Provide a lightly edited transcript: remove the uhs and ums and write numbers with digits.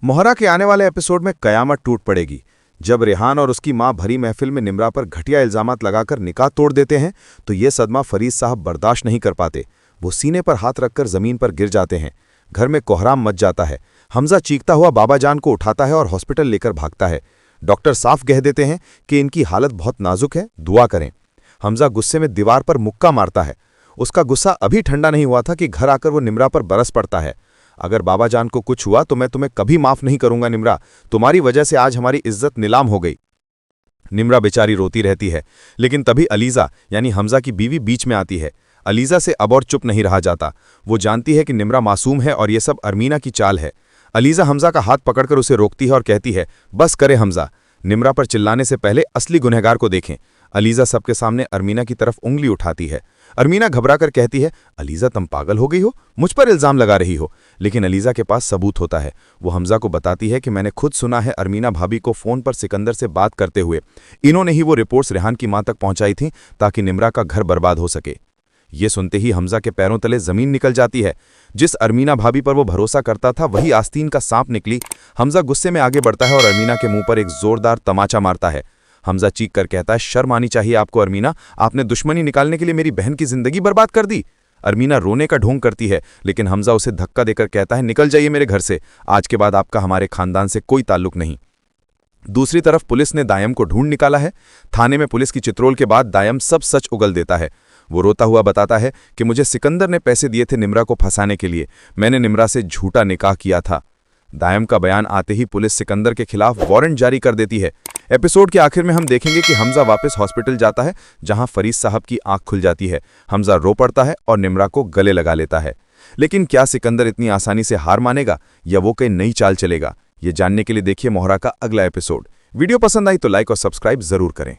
मोहरा के आने वाले एपिसोड में कयामत टूट पड़ेगी। जब रेहान और उसकी मां भरी महफिल में निम्रा पर घटिया इल्जामात लगाकर निकाह तोड़ देते हैं तो ये सदमा फरीद साहब बर्दाश्त नहीं कर पाते। वो सीने पर हाथ रखकर जमीन पर गिर जाते हैं। घर में कोहराम मच जाता है। हमजा चीखता हुआ बाबा जान को उठाता है और हॉस्पिटल लेकर भागता है। डॉक्टर साफ कह देते हैं कि इनकी हालत बहुत नाजुक है, दुआ करें। हमजा गुस्से में दीवार पर मुक्का मारता है। उसका गुस्सा अभी ठंडा नहीं हुआ था कि घर आकर वो निम्रा पर बरस पड़ता है। अगर बाबा जान को कुछ हुआ तो मैं तुम्हें कभी माफ नहीं करूंगा निम्रा। तुम्हारी वजह से आज हमारी इज्जत नीलाम हो गई। निम्रा बेचारी रोती रहती है, लेकिन तभी अलीजा यानी हमजा की बीवी बीच में आती है। अलीजा से अब और चुप नहीं रहा जाता। वो जानती है कि निम्रा मासूम है और ये सब अरमीना की चाल है। अलीजा हमजा का हाथ पकड़कर उसे रोकती है और कहती है, बस करे हमजा, निम्रा पर चिल्लाने से पहले असली गुनहगार को देखें। अलीजा सबके सामने अरमीना की तरफ उंगली उठाती है। अरमीना घबराकर कहती है, अलीजा तुम पागल हो गई हो, मुझ पर इल्जाम लगा रही हो। लेकिन अलीजा के पास सबूत होता है। वो हमजा को बताती है कि मैंने खुद सुना है अरमीना भाभी को फोन पर सिकंदर से बात करते हुए। इन्होंने ही वो रिपोर्ट्स रेहान की मां तक पहुंचाई थीं ताकि निम्रा का घर बर्बाद हो सके। ये सुनते ही हमजा के पैरों तले जमीन निकल जाती है। जिस अरमीना भाभी पर वो भरोसा करता था वही आस्तीन का सांप निकली। हमजा गुस्से में आगे बढ़ता है और अरमीना के मुंह पर एक जोरदार तमाचा मारता है। हमजा चीख कर कहता है, शर्म आनी चाहिए आपको अरमीना, आपने दुश्मनी निकालने के लिए मेरी बहन की जिंदगी बर्बाद कर दी। अरमीना रोने का ढोंग करती है, लेकिन हमजा उसे धक्का देकर कहता है, निकल जाइए मेरे घर से, आज के बाद आपका हमारे खानदान से कोई ताल्लुक नहीं। दूसरी तरफ पुलिस ने दायम को ढूंढ निकाला है। थाने में पुलिस की चित्रोल के बाद दायम सब सच उगल देता है। वो रोता हुआ बताता है कि मुझे सिकंदर ने पैसे दिए थे निम्रा को फंसाने के लिए, मैंने निम्रा से झूठा निकाह किया था। दायम का बयान आते ही पुलिस सिकंदर के खिलाफ वारंट जारी कर देती है। एपिसोड के आखिर में हम देखेंगे कि हमजा वापस हॉस्पिटल जाता है, जहां फरीद साहब की आंख खुल जाती है। हमजा रो पड़ता है और निम्रा को गले लगा लेता है। लेकिन क्या सिकंदर इतनी आसानी से हार मानेगा या वो कोई नई चाल चलेगा? ये जानने के लिए देखिए मोहरा का अगला एपिसोड। वीडियो पसंद आई तो लाइक और सब्सक्राइब जरूर करें।